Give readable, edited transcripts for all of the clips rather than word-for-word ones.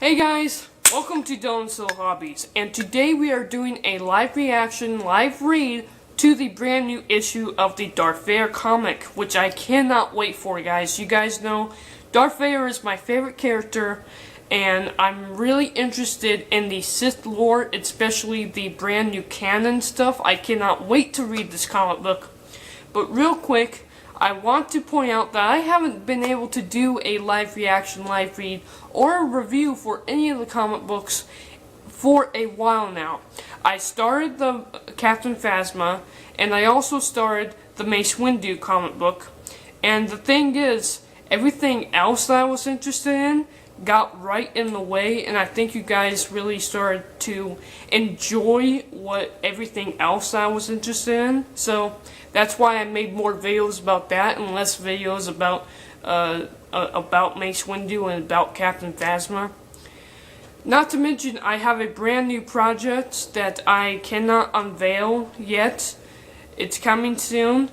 Hey guys, welcome to Dylan Still Hobbies, and today we are doing a live reaction, live read to the brand new issue of the Darth Vader comic, which I cannot wait for, guys. You guys know Darth Vader is my favorite character, and I'm really interested in the Sith lore, especially the brand new canon stuff. I cannot wait to read this comic book. But real quick, I want to point out that I haven't been able to do a live reaction, live read, or a review for any of the comic books for a while now. I started the Captain Phasma, and I also started the Mace Windu comic book. And the thing is, everything else that I was interested in got right in the way, and I think you guys really started to enjoy everything else that I was interested in. So that's why I made more videos about that and less videos about Mace Windu and about Captain Phasma. Not to mention, I have a brand new project that I cannot unveil yet. It's coming soon.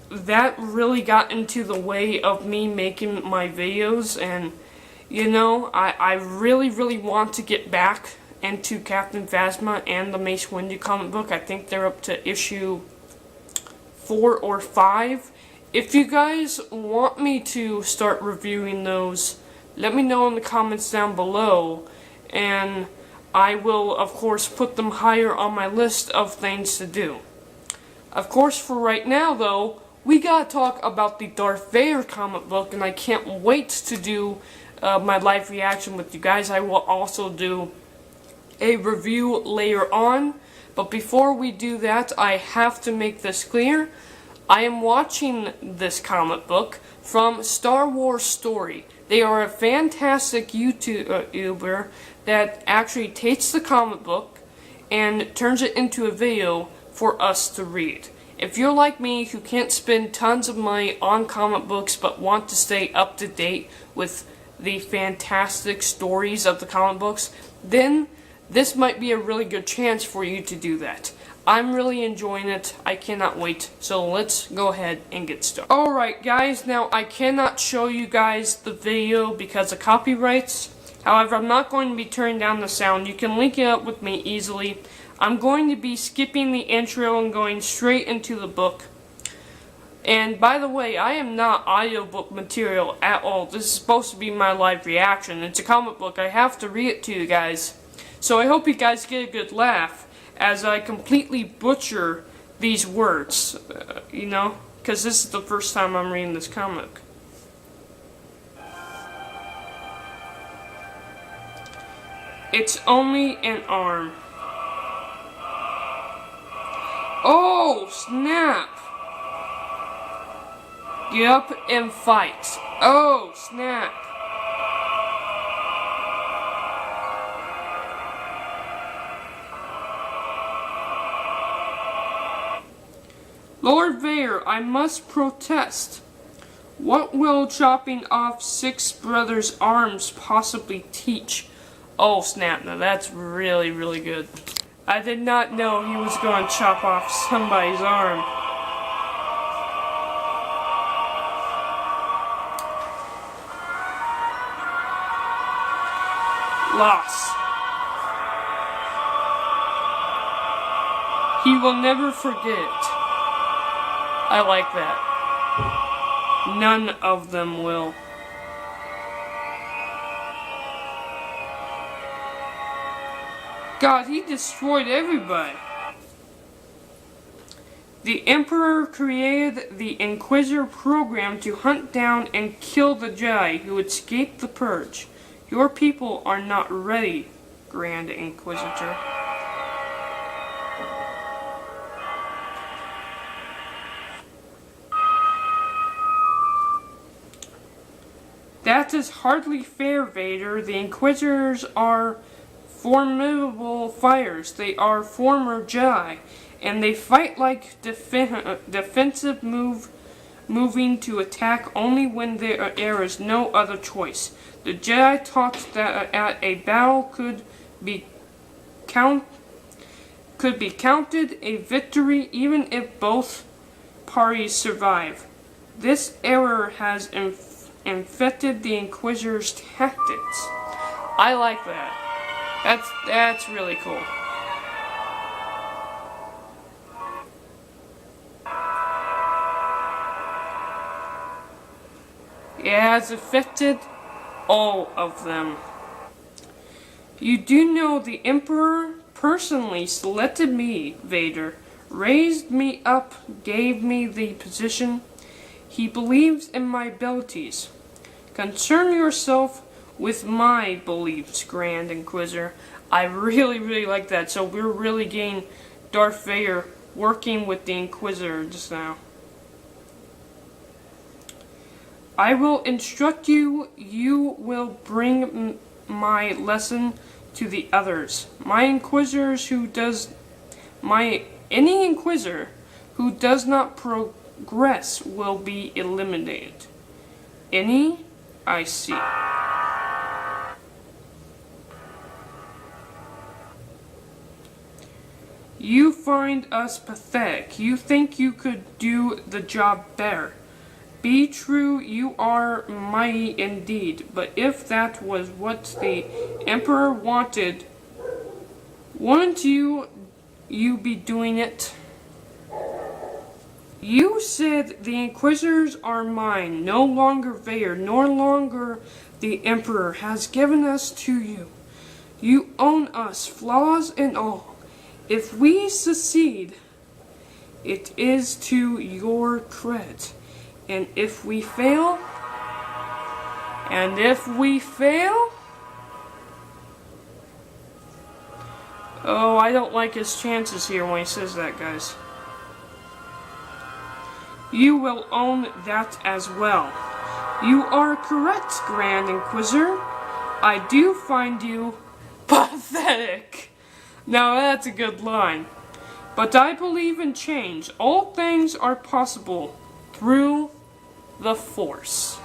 That really got into the way of me making my videos, and you know, I really want to get back into Captain Phasma and the Mace Windu comic book. I think they're up to issue 4 or 5. If you guys want me to start reviewing those, let me know in the comments down below, and I will of course put them higher on my list of things to do. Of course, for right now though, we gotta talk about the Darth Vader comic book, and I can't wait to do my live reaction with you guys. I will also do a review later on, but before we do that, I have to make this clear. I am watching this comic book from Star Wars Story. They are a fantastic YouTuber that actually takes the comic book and turns it into a video for us to read. If you're like me, who can't spend tons of money on comic books but want to stay up to date with the fantastic stories of the comic books, then this might be a really good chance for you to do that. I'm really enjoying it. I cannot wait. So let's go ahead and get started. Alright guys, now I cannot show you guys the video because of copyrights. However, I'm not going to be turning down the sound. You can link it up with me easily. I'm going to be skipping the intro and going straight into the book. And by the way, I am not audiobook material at all. This is supposed to be my live reaction. It's a comic book. I have to read it to you guys. So I hope you guys get a good laugh as I completely butcher these words, you know, because this is the first time I'm reading this comic. It's only an arm. Oh, snap! Get up and fight. Oh, snap. Lord Vader, I must protest. What will chopping off 6 brothers' arms possibly teach? Oh, snap. Now that's really good. I did not know he was going to chop off somebody's arm. Loss. He will never forget. I like that. None of them will. God, he destroyed everybody. The Emperor created the Inquisitor program to hunt down and kill the Jedi who escaped the Purge. Your people are not ready, Grand Inquisitor. That is hardly fair, Vader. The Inquisitors are formidable fighters. They are former Jedi, and they fight like defensive moving to attack only when there is no other choice. The Jedi taught that a battle could be counted a victory even if both parties survive. This error has infected the Inquisitors' tactics. I like that. That's really cool. It has affected all of them. You do know the Emperor personally selected me, Vader, raised me up, gave me the position. He believes in my abilities. Concern yourself with my beliefs, Grand Inquisitor. I really like that. So we're really getting Darth Vader working with the Inquisitor just now. I will instruct you. You will bring my lesson to the others. Any Inquisitor who does not progress will be eliminated. I see. You find us pathetic. You think you could do the job better. Be true, you are mighty indeed, but if that was what the Emperor wanted, wouldn't you be doing it? You said the Inquisitors are mine, no longer Vader, nor longer the Emperor has given us to you. You own us, flaws and all. If we succeed, it is to your credit. And if we fail, oh, I don't like his chances here when he says that, guys. You will own that as well. You are correct, Grand Inquisitor. I do find you pathetic. Now that's a good line. But I believe in change. All things are possible through the Force.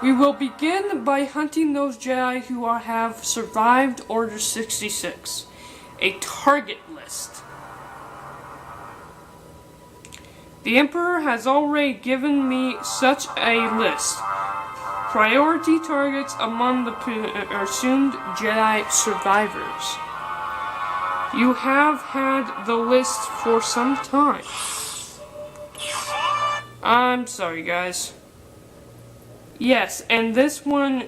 We will begin by hunting those Jedi who have survived Order 66. A target list. The Emperor has already given me such a list. Priority targets among the presumed Jedi survivors. You have had the list for some time. I'm sorry, guys. Yes, and this one,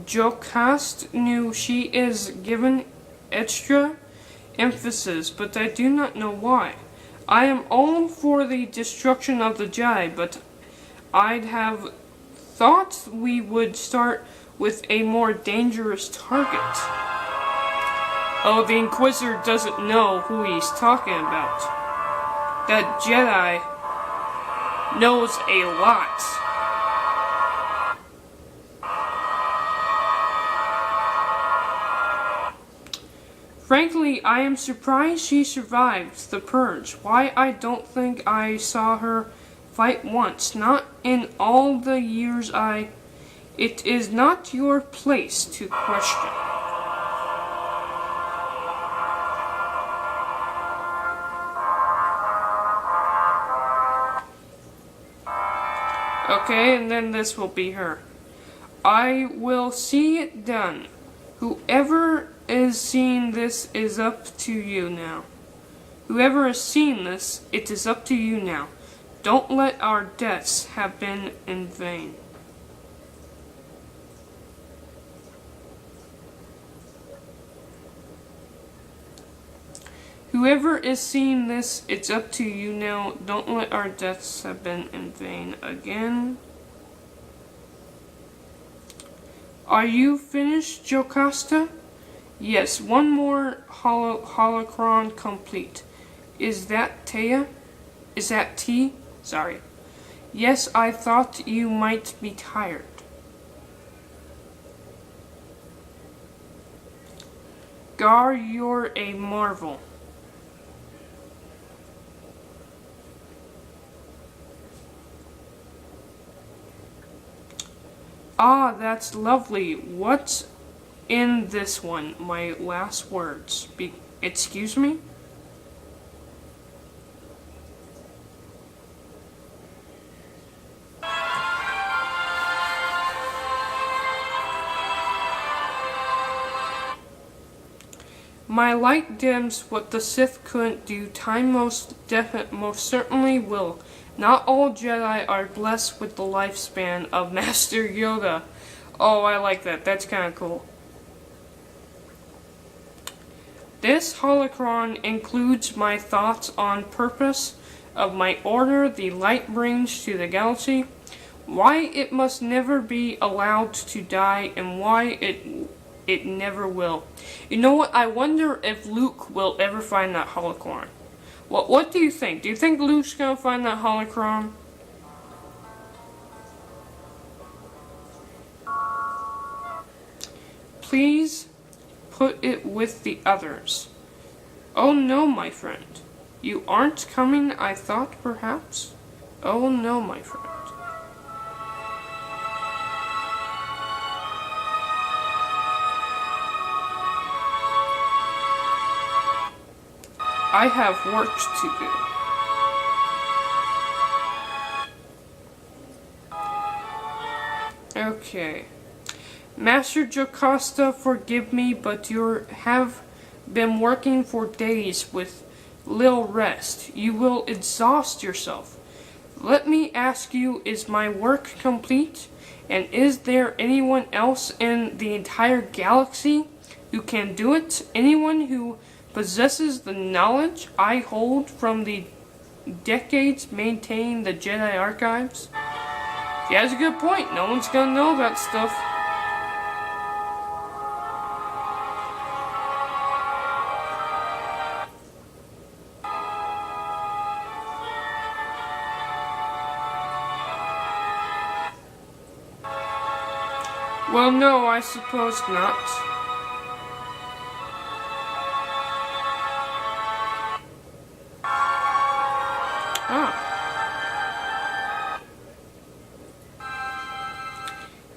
Jocasta knew she is given extra emphasis, but I do not know why. I am all for the destruction of the Jedi, but I'd have thought we would start with a more dangerous target. Oh, the Inquisitor doesn't know who he's talking about. That Jedi knows a lot. Frankly, I am surprised she survived the purge. Why, I don't think I saw her fight once. Not in all the years It is not your place to question. Okay, and then this will be her. I will see it done. Whoever is seeing this is up to you now. Whoever has seen this, it is up to you now. Don't let our deaths have been in vain. Whoever is seeing this, it's up to you now. Don't let our deaths have been in vain again. Are you finished, Jocasta? Yes, one more holocron complete. Is that Taya? Is that T? Sorry. Yes, I thought you might be tired. Gar, you're a marvel. Ah, that's lovely. What's in this one? My last words. Excuse me? My light dims what the Sith couldn't do. Time most certainly will. Not all Jedi are blessed with the lifespan of Master Yoda. Oh, I like that. That's kind of cool. This holocron includes my thoughts on purpose of my order the light brings to the galaxy, why it must never be allowed to die, and why it never will. You know what? I wonder if Luke will ever find that holocron. What do you think? Do you think Luke's gonna find that holocron? Please put it with the others. Oh no, my friend. You aren't coming, I thought, perhaps? Oh no, my friend. I have work to do. Okay. Master Jocasta, forgive me, but you have been working for days with little rest. You will exhaust yourself. Let me ask you, is my work complete? And is there anyone else in the entire galaxy who can do it? Anyone who possesses the knowledge I hold from the decades maintaining the Jedi archives? He has a good point. No one's gonna know that stuff. Well, no, I suppose not.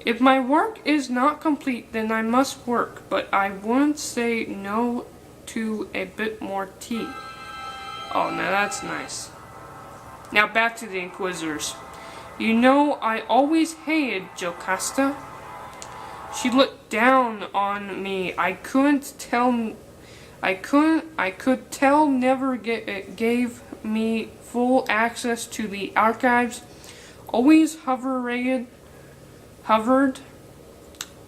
If my work is not complete, then I must work, but I wouldn't say no to a bit more tea. Oh, now that's nice. Now back to the Inquisitors. You know, I always hated Jocasta. She looked down on me. I could tell never gave me full access to the archives. Always hovered.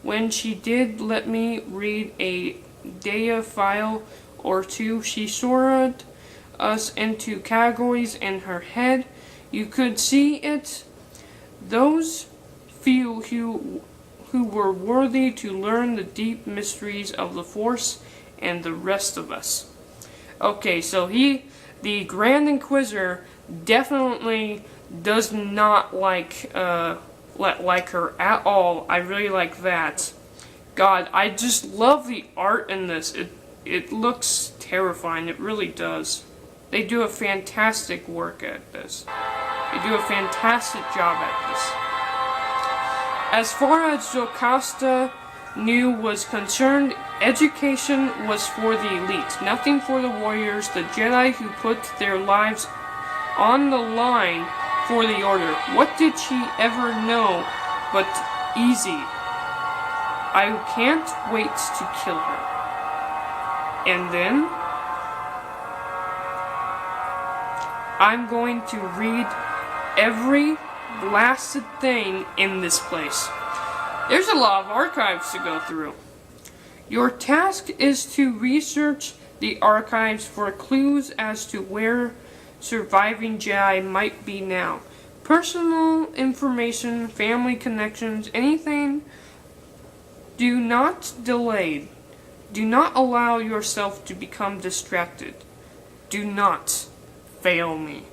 When she did let me read a data file or two, she sorted us into categories in her head. You could see it. Those few who were worthy to learn the deep mysteries of the Force, and the rest of us. Okay, so the Grand Inquisitor, definitely does not like her at all. I really like that. God, I just love the art in this. It looks terrifying. It really does. They do a fantastic work at this. They do a fantastic job at this. As far as Jocasta knew was concerned, education was for the elite, nothing for the warriors, the Jedi who put their lives on the line for the Order. What did she ever know but easy? I can't wait to kill her. And then I'm going to read every blasted thing in this place. There's a lot of archives to go through. Your task is to research the archives for clues as to where surviving Jedi might be now. Personal information, family connections, anything. Do not delay. Do not allow yourself to become distracted. Do not fail me.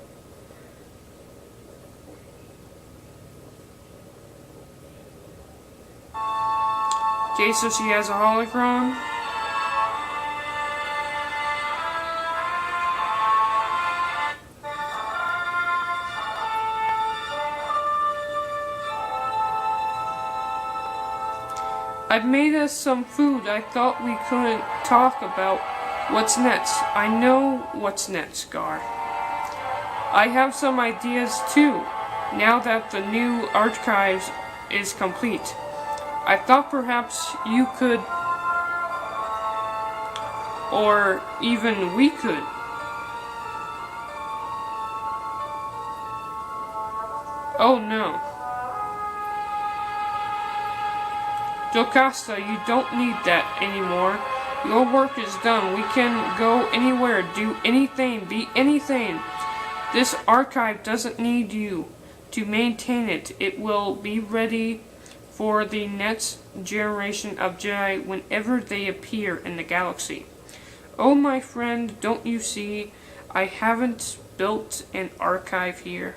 Okay, so she has a holocron. I've made us some food. I thought we couldn't talk about what's next. I know what's next, Gar. I have some ideas too, now that the new archives is complete. I thought perhaps you could or even we could. Oh no. Jocasta, you don't need that anymore. Your work is done. We can go anywhere, do anything, be anything. This archive doesn't need you to maintain it. It will be ready for the next generation of Jedi whenever they appear in the galaxy. Oh, my friend, don't you see? I haven't built an archive here.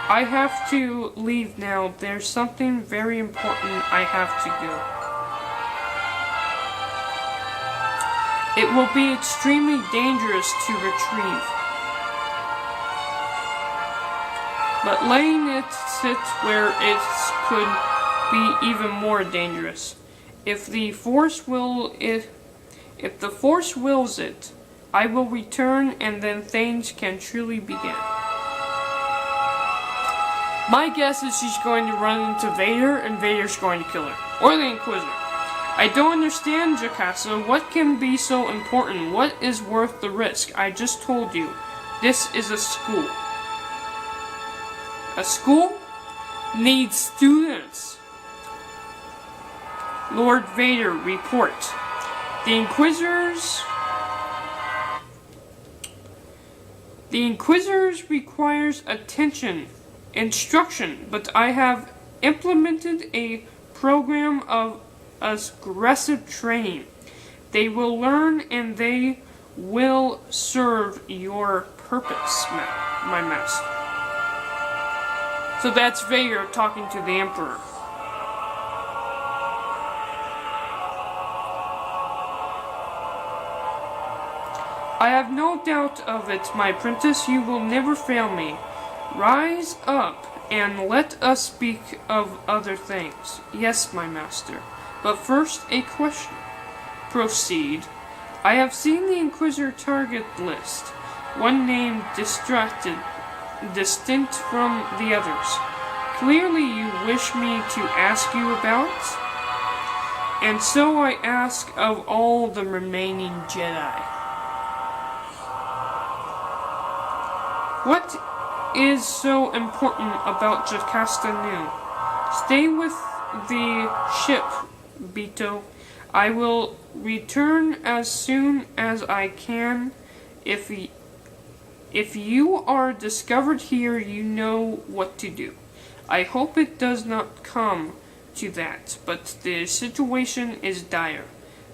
I have to leave now. There's something very important I have to do. It will be extremely dangerous to retrieve. But letting it sit where it could be even more dangerous. If the Force wills it, I will return and then things can truly begin. My guess is she's going to run into Vader, and Vader's going to kill her. Or the Inquisitor. I don't understand, Jocasta. What can be so important? What is worth the risk? I just told you. This is a school. A school needs students. Lord Vader, report. The Inquisitors requires attention. Instruction, but I have implemented a program of aggressive training. They will learn and they will serve your purpose, my master. So that's Vader talking to the Emperor. I have no doubt of it, my apprentice. You will never fail me. Rise up and let us speak of other things. Yes, my master. But first, a question. Proceed. I have seen the Inquisitor target list. One name distinct from the others. Clearly you wish me to ask you about? And so I ask of all the remaining Jedi. What is so important about Jocasta Nu? Stay with the ship, Beto. I will return as soon as I can. If you are discovered here, you know what to do. I hope it does not come to that, but the situation is dire.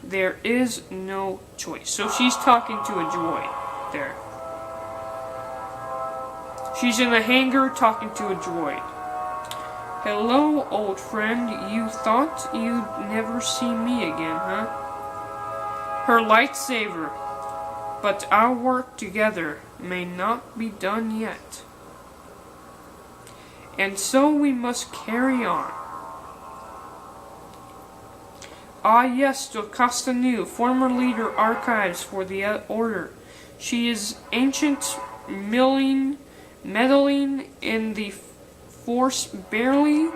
There is no choice. So she's talking to a droid there. She's in a hangar talking to a droid. Hello, old friend. You thought you'd never see me again, huh? Her lightsaber. But our work together may not be done yet. And so we must carry on. Ah yes, Jocasta Nu, former leader archives for the Order. She is ancient, meddling in the Force, barely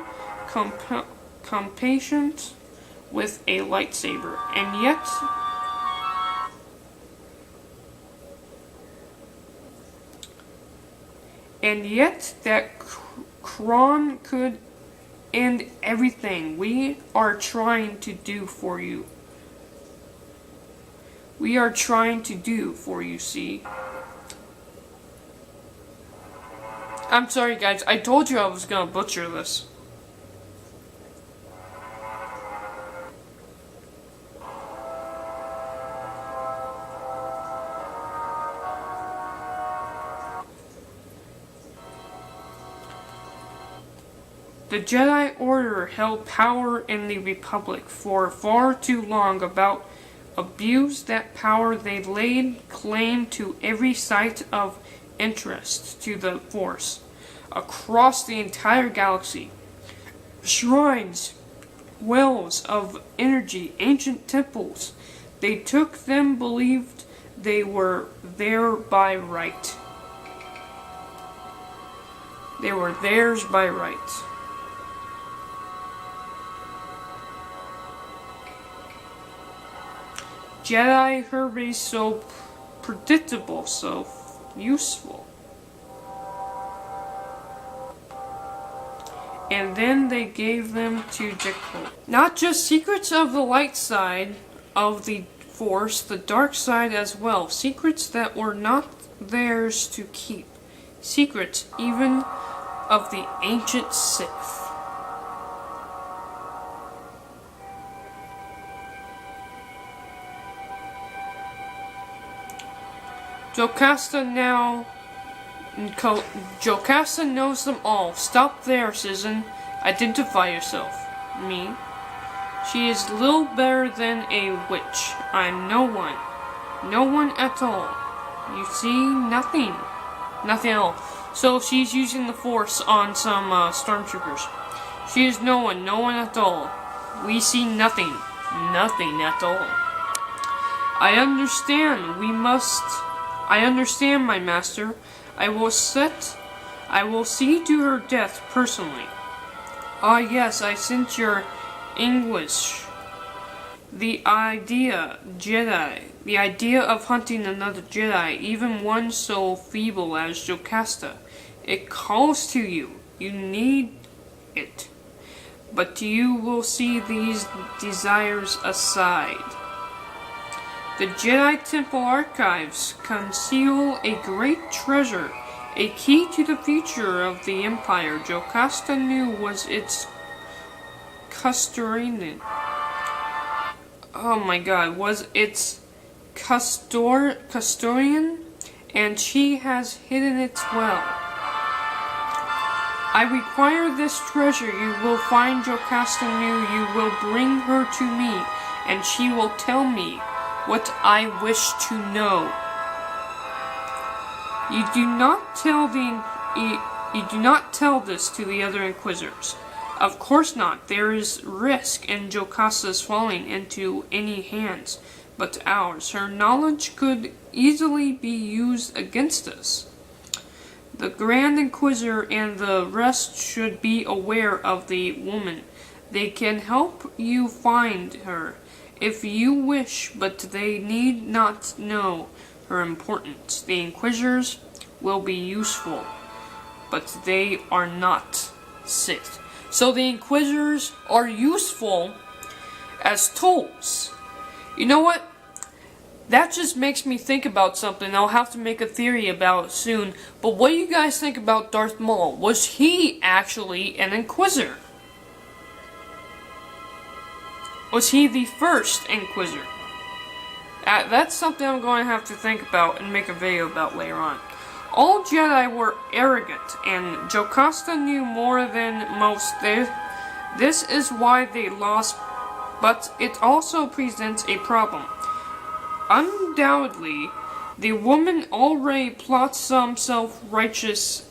compatient with a lightsaber, and yet that Kron could end everything we are trying to do for you. We are trying to do for you, see? I'm sorry, guys. I told you I was gonna butcher this. The Jedi Order held power in the Republic for far too long. About abused that power, they laid claim to every site of interest to the Force across the entire galaxy. shrines, wells of energy, ancient temples. They took them, believed they were there by right. They were theirs by right. Jedi, her race so predictable, so useful. And then they gave them to Jocasta. Not just secrets of the light side of the Force, the dark side as well. Secrets that were not theirs to keep. Secrets even of the ancient Sith. Jocasta Jocasta knows them all. Stop there, citizen. Identify yourself. Me? She is little better than a witch. I'm no one. No one at all. You see, nothing. Nothing at all. So she's using the Force on some stormtroopers. She is no one at all. We see nothing. Nothing at all. I understand. I understand, my master. I will see to her death personally. Ah, yes, I sent your English. The idea, Jedi. The idea of hunting another Jedi, even one so feeble as Jocasta. It calls to you. You need it. But you will see these desires aside. The Jedi Temple archives conceal a great treasure, a key to the future of the Empire. Jocasta knew was its custodian. Oh my god, was its custodian, and she has hidden it well. I require this treasure. You will find Jocasta knew. You will bring her to me, and she will tell me what I wish to know. You do not tell this to the other Inquisitors. Of course not. There is risk in Jocasta's falling into any hands but ours. Her knowledge could easily be used against us. The Grand Inquisitor and the rest should be aware of the woman. They can help you find her if you wish, but they need not know her importance. The Inquisitors will be useful, but they are not Sith. So the Inquisitors are useful as tools. You know what? That just makes me think about something I'll have to make a theory about soon. But what do you guys think about Darth Maul? Was he actually an Inquisitor? Was he the first Inquisitor? That's something I'm going to have to think about and make a video about later on. All Jedi were arrogant, and Jocasta knew more than most. This is why they lost, but it also presents a problem. Undoubtedly, the woman already plots some self-righteous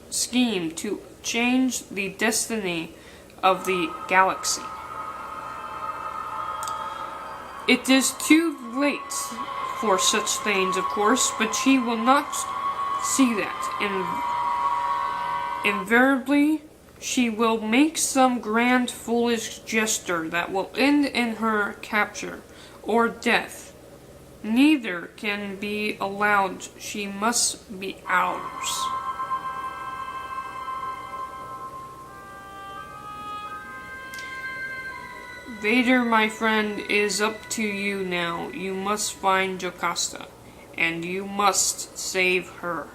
scheme to change the destiny of the galaxy. It is too late for such things, of course, but she will not see that. Invariably, she will make some grand foolish gesture that will end in her capture or death. Neither can be allowed. She must be ours. Vader, my friend, is up to you now. You must find Jocasta, and you must save her.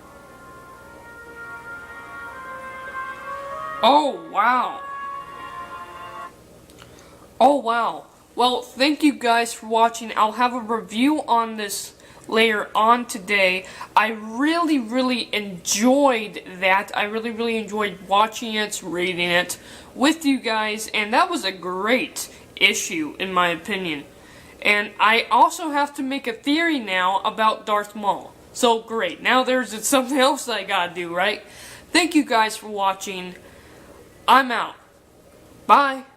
Oh, wow. Oh, wow. Well, thank you guys for watching. I'll have a review on this later on today. I really enjoyed that. I really enjoyed watching it, reading it with you guys, and that was a great issue, in my opinion. And I also have to make a theory now about Darth Maul. So great, now there's something else that I gotta do, right? Thank you guys for watching. I'm out. Bye!